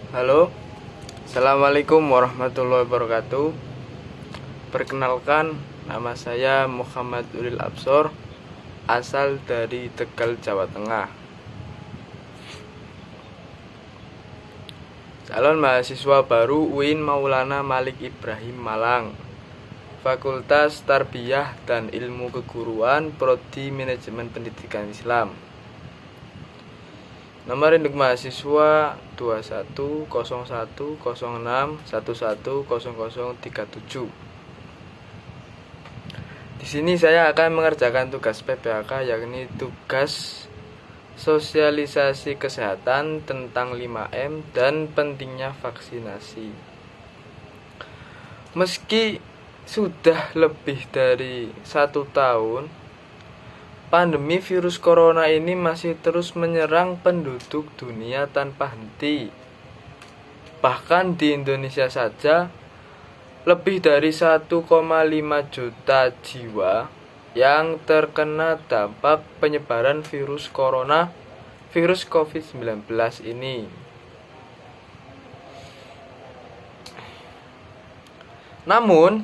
Halo, Assalamualaikum warahmatullahi wabarakatuh. Perkenalkan, nama saya Muhammad Ulil Absor, asal dari Tegal, Jawa Tengah. Calon mahasiswa baru UIN Maulana Malik Ibrahim Malang, Fakultas Tarbiyah dan Ilmu Keguruan, Prodi Manajemen Pendidikan Islam. Nomor induk mahasiswa 210106110037. Di sini saya akan mengerjakan tugas PPAK, yakni tugas sosialisasi kesehatan tentang 5M dan pentingnya vaksinasi. Meski sudah lebih dari 1 tahun, pandemi virus corona ini masih terus menyerang penduduk dunia tanpa henti. Bahkan di Indonesia saja, lebih dari 1,5 juta jiwa yang terkena dampak penyebaran virus corona, virus COVID-19 ini. Namun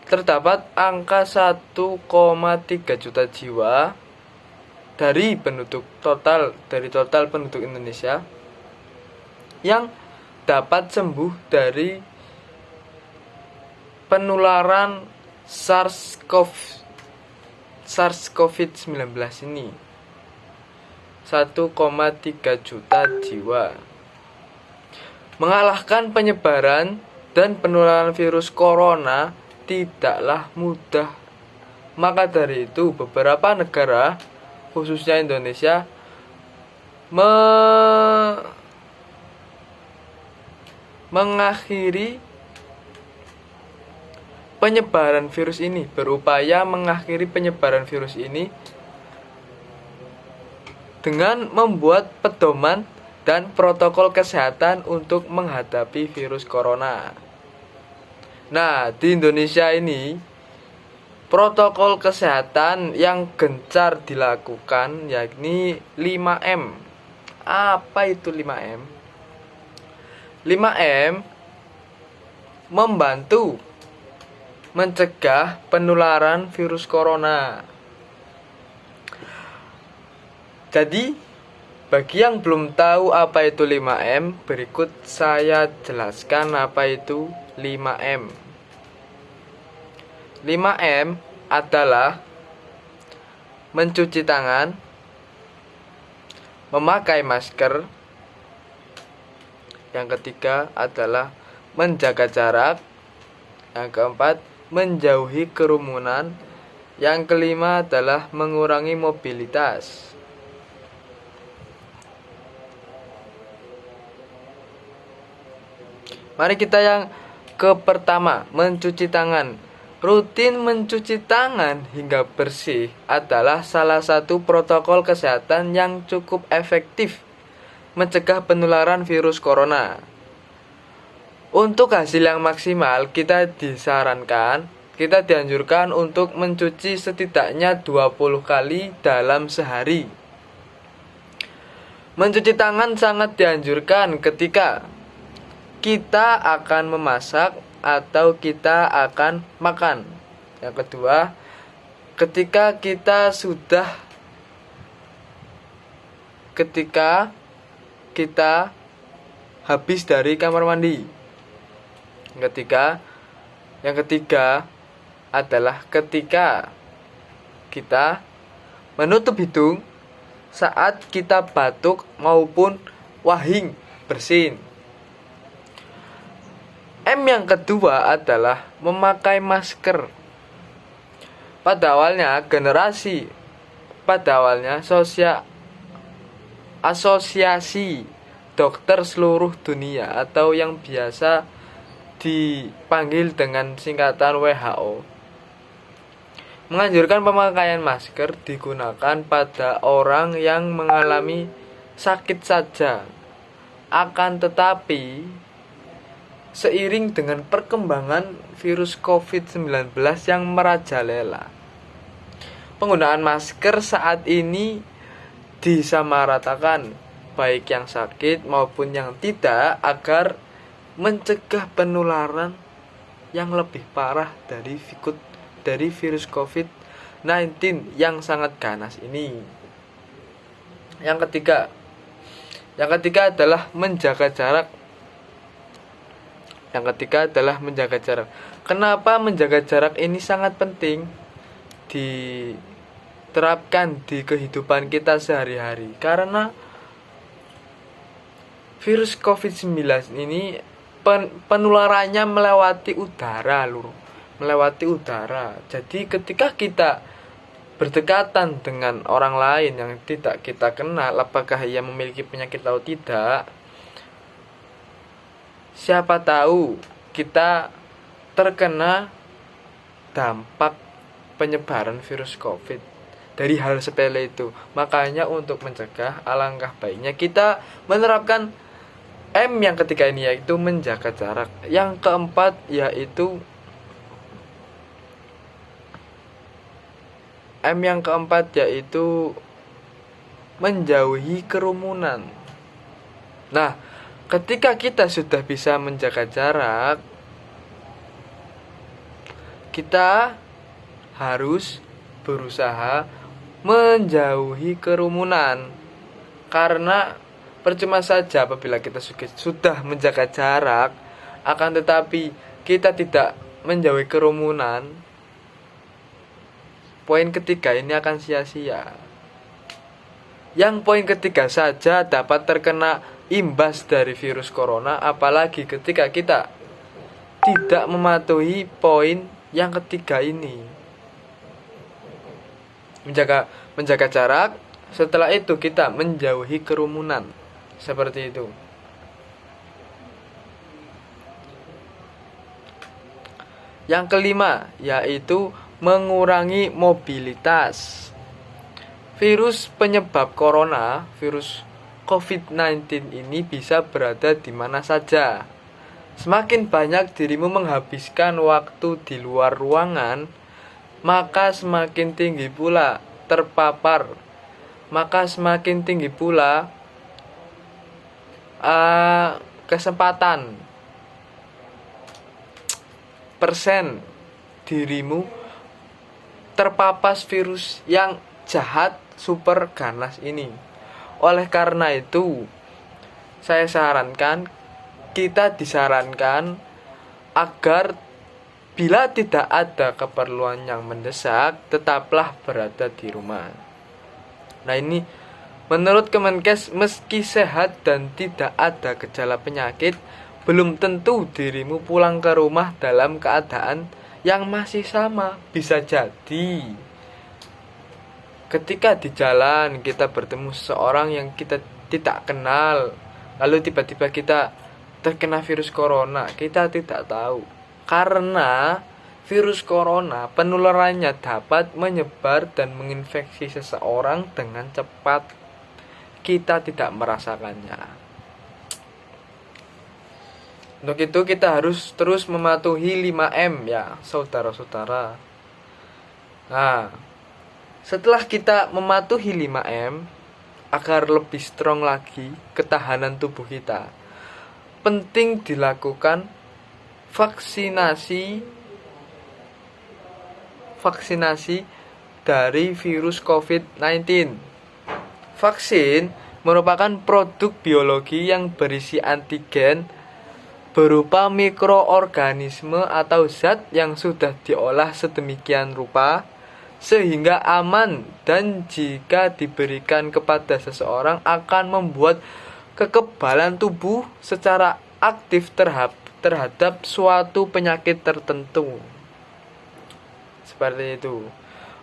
terdapat angka 1,3 juta jiwa dari total penduduk Indonesia yang dapat sembuh dari penularan SARS-CoV-19 ini. 1,3 juta jiwa. Mengalahkan penyebaran dan penularan virus corona tidaklah mudah. Maka dari itu, beberapa negara, khususnya Indonesia, mengakhiri penyebaran virus ini, berupaya mengakhiri penyebaran virus ini dengan membuat pedoman dan protokol kesehatan untuk menghadapi virus corona. Nah, di Indonesia ini protokol kesehatan yang gencar dilakukan yakni 5M. Apa itu 5M? 5M membantu mencegah penularan virus corona. Jadi, bagi yang belum tahu apa itu 5M, berikut saya jelaskan apa itu 5M. 5M adalah mencuci tangan, memakai masker. Yang ketiga adalah menjaga jarak. Yang keempat, menjauhi kerumunan. Yang kelima adalah mengurangi mobilitas. Mari kita yang ke pertama, mencuci tangan. Rutin mencuci tangan hingga bersih adalah salah satu protokol kesehatan yang cukup efektif mencegah penularan virus corona. Untuk hasil yang maksimal, kita dianjurkan untuk mencuci setidaknya 20 kali dalam sehari. Mencuci tangan sangat dianjurkan ketika kita akan memasak atau kita akan makan. Yang kedua, ketika kita habis dari kamar mandi. Yang ketiga adalah ketika kita menutup hidung saat kita batuk maupun wahing bersin. M yang kedua adalah memakai masker. Pada awalnya Asosiasi Dokter Seluruh Dunia atau yang biasa dipanggil dengan singkatan WHO menganjurkan pemakaian masker digunakan pada orang yang mengalami sakit saja. Akan tetapi, seiring dengan perkembangan virus COVID-19 yang merajalela, penggunaan masker saat ini disamaratakan, baik yang sakit maupun yang tidak, agar mencegah penularan yang lebih parah dari virus COVID-19 yang sangat ganas ini. Yang ketiga adalah menjaga jarak. Kenapa menjaga jarak ini sangat penting diterapkan di kehidupan kita sehari-hari? Karena virus COVID-19 ini penularannya melewati udara. Jadi ketika kita berdekatan dengan orang lain yang tidak kita kenal, apakah ia memiliki penyakit atau tidak, siapa tahu kita terkena dampak penyebaran virus COVID dari hal sepele itu. Makanya untuk mencegah, alangkah baiknya kita menerapkan M yang ketiga ini, yaitu menjaga jarak. Yang keempat yaitu menjauhi kerumunan. Nah, ketika kita sudah bisa menjaga jarak, kita harus berusaha menjauhi kerumunan. Karena percuma saja apabila kita sudah menjaga jarak, akan tetapi kita tidak menjauhi kerumunan, poin ketiga ini akan sia-sia. Yang poin ketiga saja dapat terkena imbas dari virus corona, apalagi ketika kita tidak mematuhi poin yang ketiga ini. Menjaga jarak, setelah itu kita menjauhi kerumunan. Seperti itu. Yang kelima yaitu mengurangi mobilitas. Virus penyebab corona, virus COVID-19 ini bisa berada di mana saja. Semakin banyak dirimu menghabiskan waktu di luar ruangan, maka semakin tinggi pula terpapar. Maka semakin tinggi pula kesempatan persen dirimu terpapar virus yang jahat super ganas ini. Oleh karena itu, kita disarankan agar bila tidak ada keperluan yang mendesak, tetaplah berada di rumah. Nah, ini menurut Kemenkes, meski sehat dan tidak ada gejala penyakit, belum tentu dirimu pulang ke rumah dalam keadaan yang masih sama. Bisa jadi ketika di jalan kita bertemu seseorang yang kita tidak kenal, lalu tiba-tiba kita terkena virus corona, kita tidak tahu. Karena virus corona penularannya dapat menyebar dan menginfeksi seseorang dengan cepat. Kita tidak merasakannya. Untuk itu kita harus terus mematuhi 5M ya, saudara-saudara. Nah, setelah kita mematuhi 5M agar lebih strong lagi ketahanan tubuh kita, penting dilakukan vaksinasi dari virus COVID-19. Vaksin merupakan produk biologi yang berisi antigen berupa mikroorganisme atau zat yang sudah diolah sedemikian rupa sehingga aman, dan jika diberikan kepada seseorang akan membuat kekebalan tubuh secara aktif terhadap suatu penyakit tertentu. Seperti itu.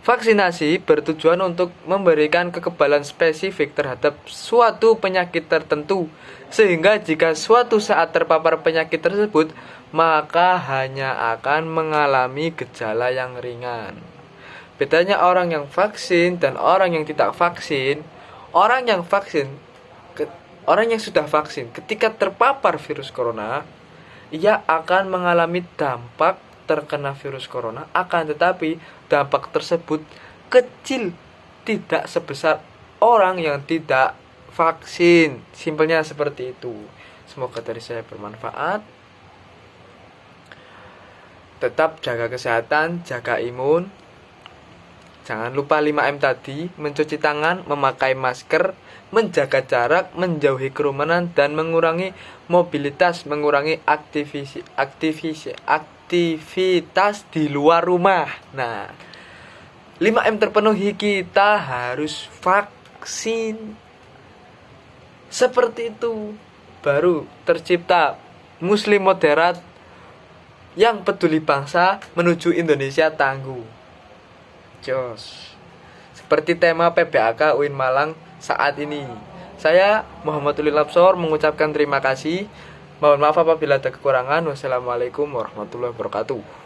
Vaksinasi bertujuan untuk memberikan kekebalan spesifik terhadap suatu penyakit tertentu, sehingga jika suatu saat terpapar penyakit tersebut, maka hanya akan mengalami gejala yang ringan. Bedanya orang yang vaksin dan orang yang tidak vaksin, orang yang sudah vaksin ketika terpapar virus corona, ia akan mengalami dampak terkena virus corona, akan tetapi dampak tersebut kecil, tidak sebesar orang yang tidak vaksin. Simpelnya seperti itu. Semoga dari saya bermanfaat. Tetap jaga kesehatan, jaga imun. Jangan lupa 5M tadi, mencuci tangan, memakai masker, menjaga jarak, menjauhi kerumunan, dan mengurangi mobilitas, mengurangi aktivitas di luar rumah. Nah, 5M terpenuhi, kita harus vaksin. Seperti itu baru tercipta Muslim moderat yang peduli bangsa menuju Indonesia tangguh. Jos. Seperti tema PBAK UIN Malang saat ini. Saya Muhammad Ulil Absor mengucapkan terima kasih. Mohon maaf apabila ada kekurangan. Wassalamualaikum warahmatullahi wabarakatuh.